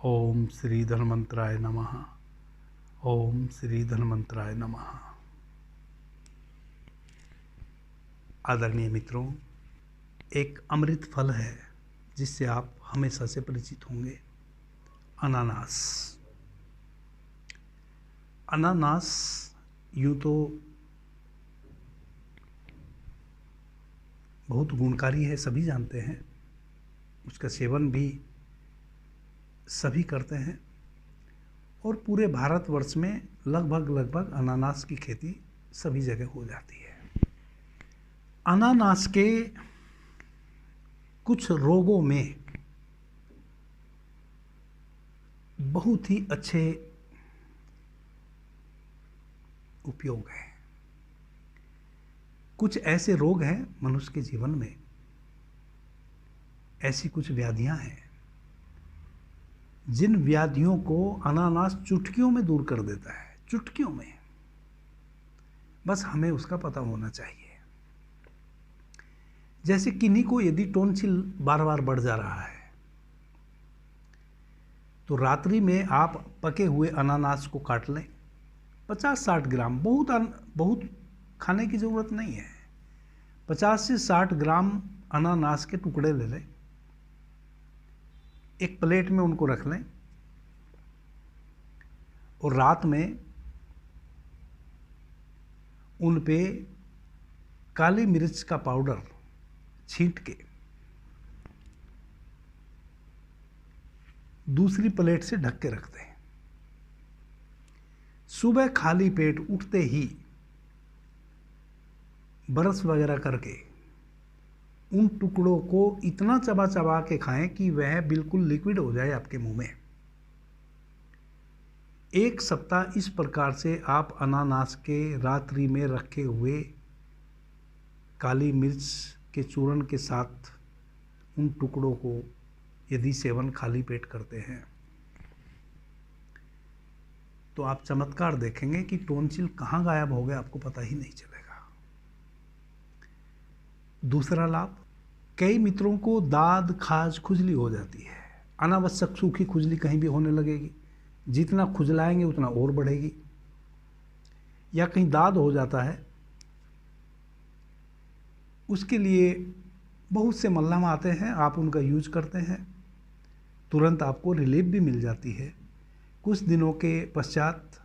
ओम श्री धन्वंतराय नमः। ओम श्री धन्वंतराय नमः। आदरणीय मित्रों, एक अमृत फल है जिससे आप हमेशा से परिचित होंगे, अनानास। अनानास यूँ तो बहुत गुणकारी है, सभी जानते हैं। उसका सेवन भी सभी करते हैं और पूरे भारतवर्ष में लगभग अनानास की खेती सभी जगह हो जाती है। अनानास के कुछ रोगों में बहुत ही अच्छे उपयोग हैं। कुछ ऐसे रोग हैं मनुष्य के जीवन में, ऐसी कुछ व्याधियां हैं जिन व्याधियों को अनानास चुटकियों में दूर कर देता है। चुटकियों में, बस हमें उसका पता होना चाहिए। जैसे किन्हीं को यदि टॉन्सिल बार बार बढ़ जा रहा है तो रात्रि में आप पके हुए अनानास को काट लें, 50-60 ग्राम, बहुत खाने की ज़रूरत नहीं है। 50 से 60 ग्राम अनानास के टुकड़े ले लें, एक प्लेट में उनको रख लें और रात में उन पे काली मिर्च का पाउडर छींट के दूसरी प्लेट से ढक के रख दें। सुबह खाली पेट उठते ही ब्रश वगैरह करके उन टुकड़ों को इतना चबा चबा के खाएं कि वह बिल्कुल लिक्विड हो जाए आपके मुंह में। 1 सप्ताह इस प्रकार से आप अनानास के रात्रि में रखे हुए काली मिर्च के चूर्ण के साथ उन टुकड़ों को यदि सेवन खाली पेट करते हैं तो आप चमत्कार देखेंगे कि टॉन्सिल कहाँ गायब हो गया आपको पता ही नहीं चलेगा। दूसरा लाभ, कई मित्रों को दाद, खाज, खुजली हो जाती है। अनावश्यक सूखी खुजली कहीं भी होने लगेगी, जितना खुजलाएंगे उतना और बढ़ेगी। या कहीं दाद हो जाता है, उसके लिए बहुत से मलहम आते हैं, आप उनका यूज करते हैं, तुरंत आपको रिलीफ भी मिल जाती है। कुछ दिनों के पश्चात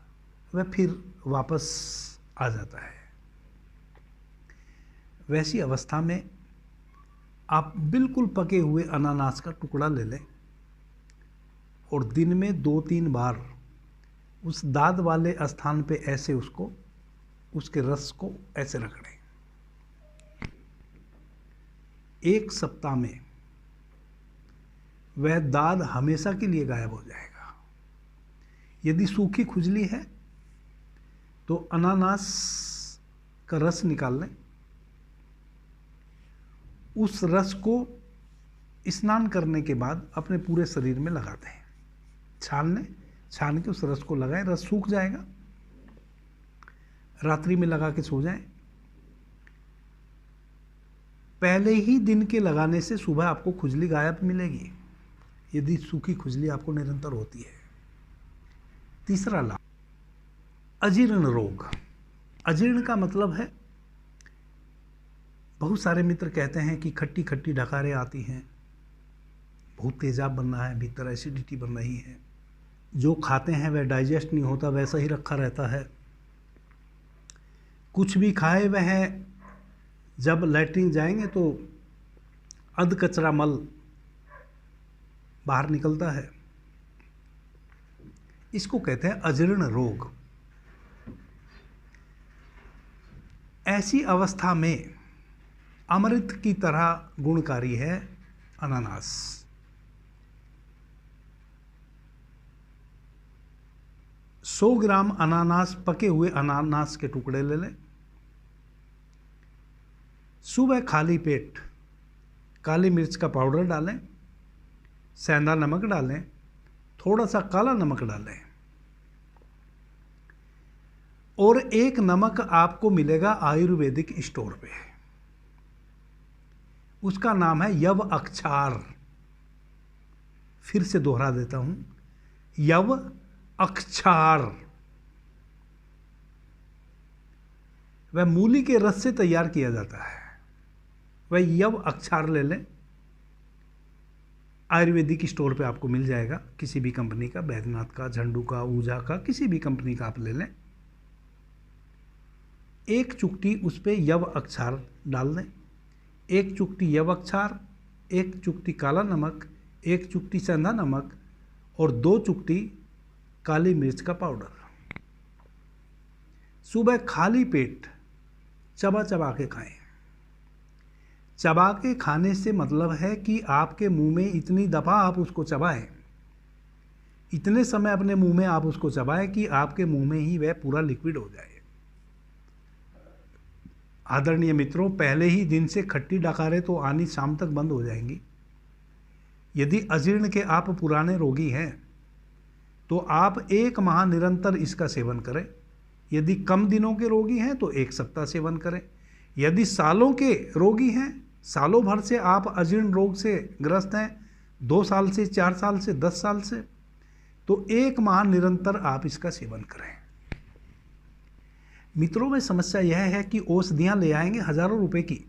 वह फिर वापस आ जाता है। वैसी अवस्था में आप बिल्कुल पके हुए अनानास का टुकड़ा ले लें और दिन में 2-3 बार उस दाद वाले स्थान पे ऐसे उसके रस को ऐसे रगड़ें। 1 सप्ताह में वह दाद हमेशा के लिए गायब हो जाएगा। यदि सूखी खुजली है तो अनानास का रस निकाल लें, उस रस को स्नान करने के बाद अपने पूरे शरीर में लगा दें। छान के उस रस को लगाएं, रस सूख जाएगा। रात्रि में लगा के सो जाएं। पहले ही दिन के लगाने से सुबह आपको खुजली गायब मिलेगी, यदि सूखी खुजली आपको निरंतर होती है। तीसरा लाभ, अजीर्ण रोग। अजीर्ण का मतलब है, बहुत सारे मित्र कहते हैं कि खट्टी खट्टी डकारें आती हैं, बहुत तेजाब बन रहा है, भीतर एसिडिटी बन रही है, जो खाते हैं वह डाइजेस्ट नहीं होता, वैसा ही रखा रहता है। कुछ भी खाए वह जब लैट्रिन जाएंगे तो अध कचरा मल बाहर निकलता है। इसको कहते हैं अजीर्ण रोग। ऐसी अवस्था में अमृत की तरह गुणकारी है अनानास। सौ ग्राम अनानास, पके हुए अनानास के टुकड़े ले लें। सुबह खाली पेट काली मिर्च का पाउडर डालें, सेंधा नमक डालें, थोड़ा सा काला नमक डालें और एक नमक आपको मिलेगा आयुर्वेदिक स्टोर पे, उसका नाम है यव अक्षार। फिर से दोहरा देता हूँ, यव अक्षार, वह मूली के रस से तैयार किया जाता है। वह यव अक्षार ले लें, आयुर्वेदिक स्टोर पे आपको मिल जाएगा, किसी भी कंपनी का, बैद्यनाथ का, झंडू का, ऊजा का, किसी भी कंपनी का आप ले लें। एक चुटकी उस पर यव अक्षार डाल दें, एक चुटकी यव अक्षार, एक चुटकी काला नमक, एक चुटकी सेंधा नमक और 2 चुटकी काली मिर्च का पाउडर। सुबह खाली पेट चबा चबा के खाएं। चबा के खाने से मतलब है कि आपके मुंह में इतनी दफ़ा आप उसको चबाएं, इतने समय अपने मुंह में आप उसको चबाएं कि आपके मुंह में ही वह पूरा लिक्विड हो जाए। आदरणीय मित्रों, पहले ही दिन से खट्टी डकारें तो आनी शाम तक बंद हो जाएंगी। यदि अजीर्ण के आप पुराने रोगी हैं तो आप 1 माह निरंतर इसका सेवन करें। यदि कम दिनों के रोगी हैं तो 1 सप्ताह सेवन करें। यदि सालों के रोगी हैं, सालों भर से आप अजीर्ण रोग से ग्रस्त हैं, 2 साल से, 4 साल से, 10 साल से, तो 1 माह निरंतर आप इसका सेवन करें। मित्रों में समस्या यह है कि औषधियाँ ले आएंगे हज़ारों रुपए की,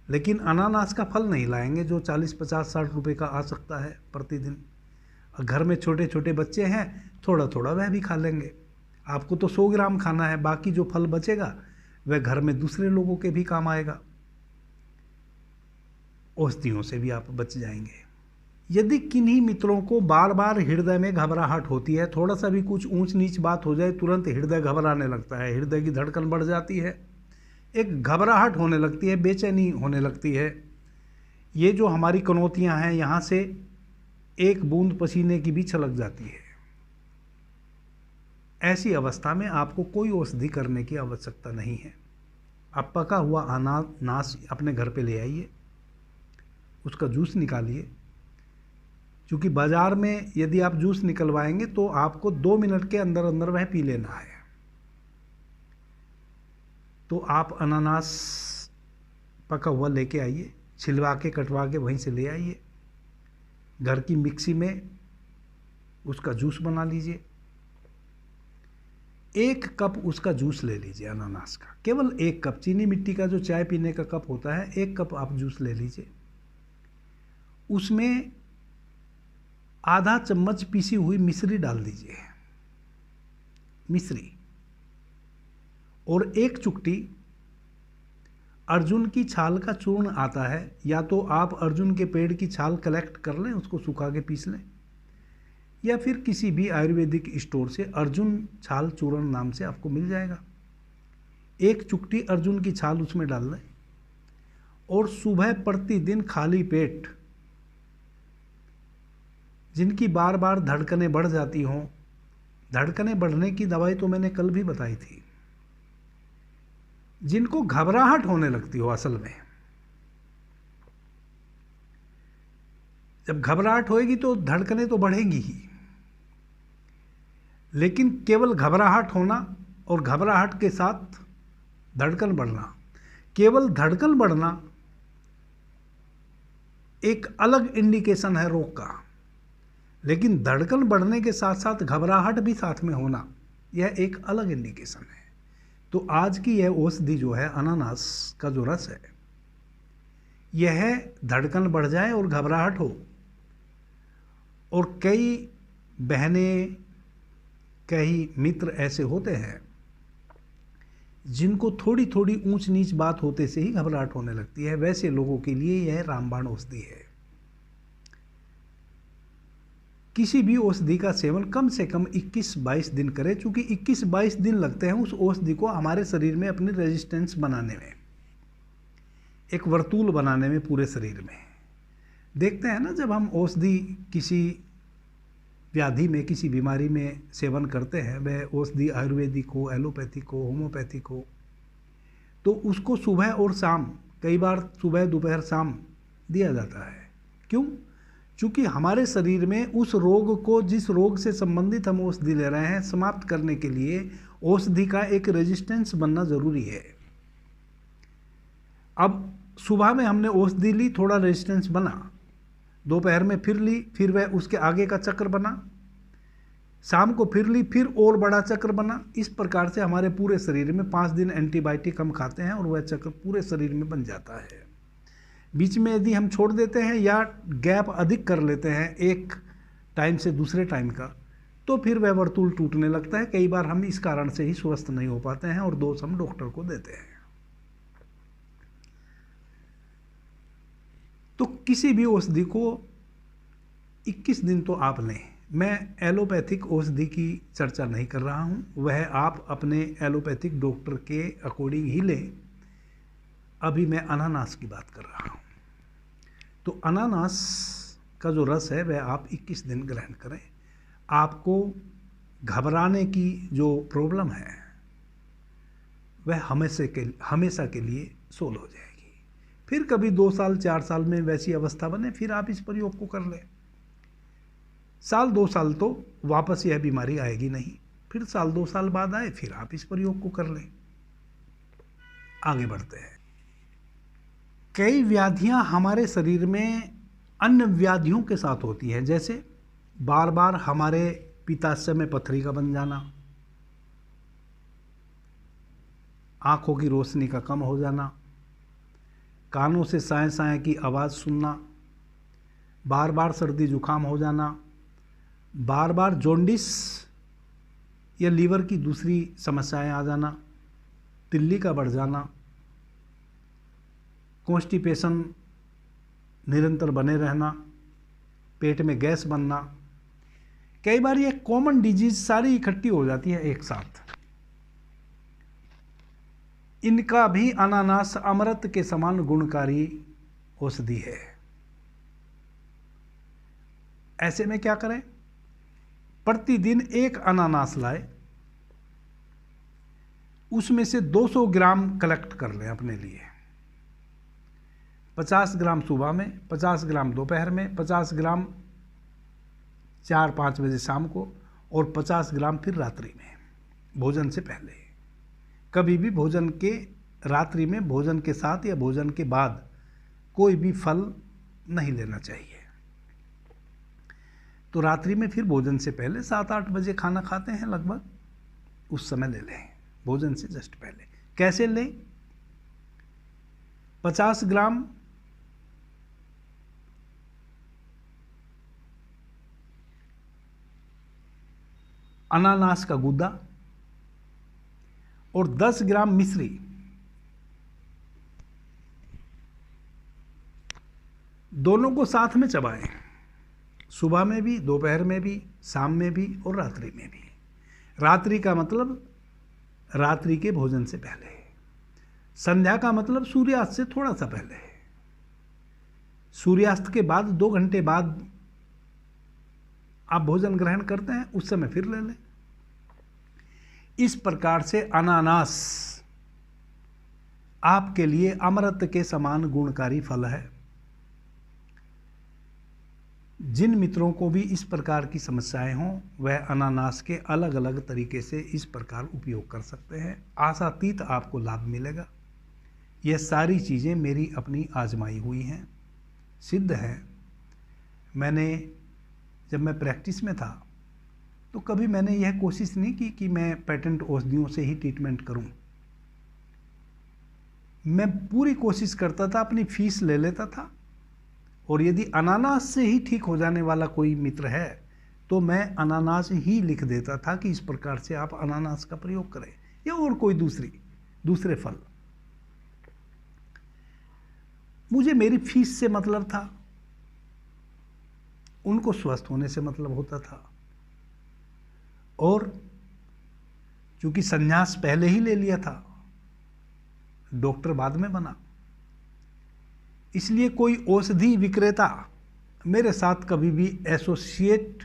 लेकिन अनानास का फल नहीं लाएंगे जो 40, 50, 60 रुपए का आ सकता है प्रतिदिन। घर में छोटे छोटे बच्चे हैं, थोड़ा थोड़ा वह भी खा लेंगे। आपको तो 100 ग्राम खाना है, बाकी जो फल बचेगा वह घर में दूसरे लोगों के भी काम आएगा। औषधियों से भी आप बच जाएंगे। यदि किन्हीं मित्रों को बार बार हृदय में घबराहट होती है, थोड़ा सा भी कुछ ऊंच नीच बात हो जाए तुरंत हृदय घबराने लगता है, हृदय की धड़कन बढ़ जाती है, एक घबराहट होने लगती है, बेचैनी होने लगती है, ये जो हमारी कनौतियां हैं यहाँ से एक बूंद पसीने की भी छलक जाती है, ऐसी अवस्था में आपको कोई औषधि करने की आवश्यकता नहीं है। आप पका हुआ अनानास अपने घर पे ले आइए, उसका जूस निकालिए। क्योंकि बाज़ार में यदि आप जूस निकलवाएंगे तो आपको 2 मिनट के अंदर अंदर वह पी लेना है। तो आप अनानास पका हुआ लेके आइए, छिलवा के कटवा के वहीं से ले आइए, घर की मिक्सी में उसका जूस बना लीजिए। 1 कप उसका जूस ले लीजिए अनानास का, केवल 1 कप। चीनी मिट्टी का जो चाय पीने का कप होता है, 1 कप आप जूस ले लीजिए। उसमें आधा चम्मच पीसी हुई मिश्री डाल दीजिए, मिश्री, और 1 चुटकी अर्जुन की छाल का चूर्ण आता है, या तो आप अर्जुन के पेड़ की छाल कलेक्ट कर लें, उसको सुखा के पीस लें, या फिर किसी भी आयुर्वेदिक स्टोर से अर्जुन छाल चूर्ण नाम से आपको मिल जाएगा। 1 चुटकी अर्जुन की छाल उसमें डाल दें और सुबह प्रतिदिन खाली पेट, जिनकी बार बार धड़कनें बढ़ जाती हों, धड़कनें बढ़ने की दवाई तो मैंने कल भी बताई थी, जिनको घबराहट होने लगती हो, असल में जब घबराहट होएगी तो धड़कनें तो बढ़ेंगी ही, लेकिन केवल घबराहट होना और घबराहट के साथ धड़कन बढ़ना, केवल धड़कन बढ़ना एक अलग इंडिकेशन है रोग का, लेकिन धड़कन बढ़ने के साथ साथ घबराहट भी साथ में होना, यह एक अलग इंडिकेशन है। तो आज की यह औषधि जो है, अनानास का जो रस है, यह धड़कन बढ़ जाए और घबराहट हो, और कई बहनें, कई मित्र ऐसे होते हैं जिनको थोड़ी थोड़ी ऊंच नीच बात होते से ही घबराहट होने लगती है, वैसे लोगों के लिए यह रामबाण औषधि है। किसी भी औषधि का सेवन कम से कम 21-22 दिन करें, चूँकि 21-22 दिन लगते हैं उस औषधि को हमारे शरीर में अपनी रेजिस्टेंस बनाने में, एक वर्तूल बनाने में पूरे शरीर में। देखते हैं ना, जब हम औषधि किसी व्याधि में, किसी बीमारी में सेवन करते हैं, वह औषधि आयुर्वेदिक हो, एलोपैथिक हो, होम्योपैथिक हो, तो उसको सुबह और शाम, कई बार सुबह, दोपहर, शाम दिया जाता है। क्यों? चूँकि हमारे शरीर में उस रोग को, जिस रोग से संबंधित हम औषधि ले रहे हैं, समाप्त करने के लिए औषधि का एक रेजिस्टेंस बनना जरूरी है। अब सुबह में हमने औषधि ली, थोड़ा रेजिस्टेंस बना, दोपहर में फिर ली, फिर वह उसके आगे का चक्र बना, शाम को फिर ली, फिर और बड़ा चक्र बना। इस प्रकार से हमारे पूरे शरीर में 5 दिन एंटीबायोटिक हम खाते हैं और वह चक्र पूरे शरीर में बन जाता है। बीच में यदि हम छोड़ देते हैं या गैप अधिक कर लेते हैं एक टाइम से दूसरे टाइम का, तो फिर वह वर्तुल टूटने लगता है। कई बार हम इस कारण से ही स्वस्थ नहीं हो पाते हैं और दोष हम डॉक्टर को देते हैं। तो किसी भी औषधि को 21 दिन तो आप लें। मैं एलोपैथिक औषधि की चर्चा नहीं कर रहा हूँ, वह आप अपने एलोपैथिक डॉक्टर के अकॉर्डिंग ही लें। अभी मैं अनानास की बात कर रहा हूँ। तो अनानास का जो रस है वह आप 21 दिन ग्रहण करें। आपको घबराने की जो प्रॉब्लम है वह हमेशा के लिए सोल्व हो जाएगी। फिर कभी 2 साल 4 साल में वैसी अवस्था बने, फिर आप इस प्रयोग को कर लें। साल 2 साल तो वापस यह बीमारी आएगी नहीं, फिर साल 2 साल बाद आए, फिर आप इस प्रयोग को कर लें। आगे बढ़ते हैं। कई व्याधियां हमारे शरीर में अन्य व्याधियों के साथ होती हैं, जैसे बार बार हमारे पित्ताशय में पथरी का बन जाना, आंखों की रोशनी का कम हो जाना, कानों से साए साए की आवाज़ सुनना, बार बार सर्दी जुकाम हो जाना, बार बार जॉन्डिस या लीवर की दूसरी समस्याएं आ जाना, तिल्ली का बढ़ जाना, कॉन्स्टिपेशन निरंतर बने रहना, पेट में गैस बनना। कई बार ये कॉमन डिजीज सारी इकट्ठी हो जाती है एक साथ। इनका भी अनानास अमृत के समान गुणकारी औषधि है। ऐसे में क्या करें? प्रतिदिन एक अनानास लाए, उसमें से 200 ग्राम कलेक्ट कर लें अपने लिए। 50 ग्राम सुबह में, 50 ग्राम दोपहर में, 50 ग्राम 4-5 बजे शाम को और 50 ग्राम फिर रात्रि में, भोजन से पहले। कभी भी भोजन के रात्रि में भोजन के साथ या भोजन के बाद कोई भी फल नहीं लेना चाहिए। तो रात्रि में फिर भोजन से पहले 7-8 बजे खाना खाते हैं लगभग, उस समय ले लें, भोजन से जस्ट पहले। कैसे लें? 50 ग्राम अनानास का गूदा और 10 ग्राम मिश्री, दोनों को साथ में चबाएं, सुबह में भी, दोपहर में भी, शाम में भी और रात्रि में भी। रात्रि का मतलब रात्रि के भोजन से पहले, संध्या का मतलब सूर्यास्त से थोड़ा सा पहले, सूर्यास्त के बाद 2 घंटे बाद आप भोजन ग्रहण करते हैं, उस समय फिर ले लें। इस प्रकार से अनानास आपके लिए अमृत के समान गुणकारी फल है। जिन मित्रों को भी इस प्रकार की समस्याएं हों, वह अनानास के अलग अलग तरीके से इस प्रकार उपयोग कर सकते हैं। आशातीत आपको लाभ मिलेगा। यह सारी चीज़ें मेरी अपनी आजमाई हुई हैं, सिद्ध है। जब मैं प्रैक्टिस में था तो कभी मैंने यह कोशिश नहीं की कि मैं पेटेंट औषधियों से ही ट्रीटमेंट करूं। मैं पूरी कोशिश करता था, अपनी फीस ले लेता था, और यदि अनानास से ही ठीक हो जाने वाला कोई मित्र है तो मैं अनानास ही लिख देता था कि इस प्रकार से आप अनानास का प्रयोग करें, या और कोई दूसरे फल। मुझे मेरी फीस से मतलब था, उनको स्वस्थ होने से मतलब होता था। और चूंकि संन्यास पहले ही ले लिया था, डॉक्टर बाद में बना, इसलिए कोई औषधि विक्रेता मेरे साथ कभी भी एसोसिएट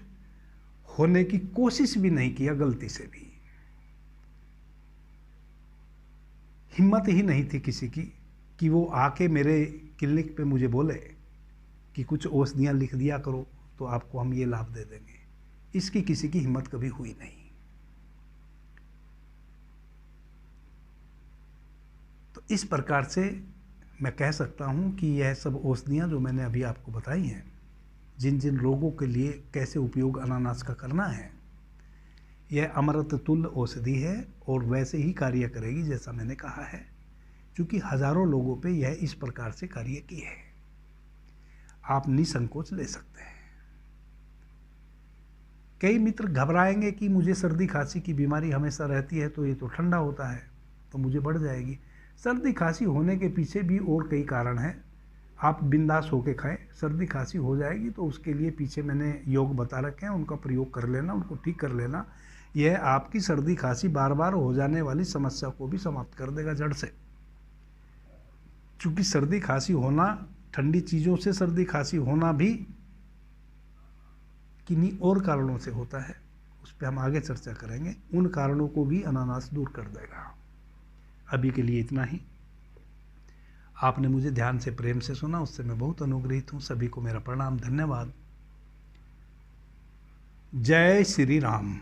होने की कोशिश भी नहीं किया, गलती से भी। हिम्मत ही नहीं थी किसी की कि वो आके मेरे क्लिनिक पे मुझे बोले कि कुछ औषधियां लिख दिया करो तो आपको हम ये लाभ दे देंगे। इसकी किसी की हिम्मत कभी हुई नहीं। तो इस प्रकार से मैं कह सकता हूं कि यह सब औषधियां जो मैंने अभी आपको बताई हैं, जिन जिन रोगों के लिए कैसे उपयोग अनानास का करना है, यह अमृत तुल्य औषधि है और वैसे ही कार्य करेगी जैसा मैंने कहा है, क्योंकि हजारों लोगों पे यह इस प्रकार से कार्य की है। आप निसंकोच ले सकते हैं। कई मित्र घबराएंगे कि मुझे सर्दी खांसी की बीमारी हमेशा रहती है, तो ये तो ठंडा होता है तो मुझे बढ़ जाएगी। सर्दी खांसी होने के पीछे भी और कई कारण हैं। आप बिंदास होके खाएं, सर्दी खांसी हो जाएगी तो उसके लिए पीछे मैंने योग बता रखे हैं, उनका प्रयोग कर लेना, उनको ठीक कर लेना। यह आपकी सर्दी खांसी बार बार हो जाने वाली समस्या को भी समाप्त कर देगा जड़ से। क्योंकि सर्दी खांसी होना, ठंडी चीज़ों से सर्दी खांसी होना भी किन्हीं और कारणों से होता है, उस पर हम आगे चर्चा करेंगे। उन कारणों को भी अनानास दूर कर देगा। अभी के लिए इतना ही। आपने मुझे ध्यान से, प्रेम से सुना, उससे मैं बहुत अनुग्रहित हूँ। सभी को मेरा प्रणाम, धन्यवाद। जय श्री राम।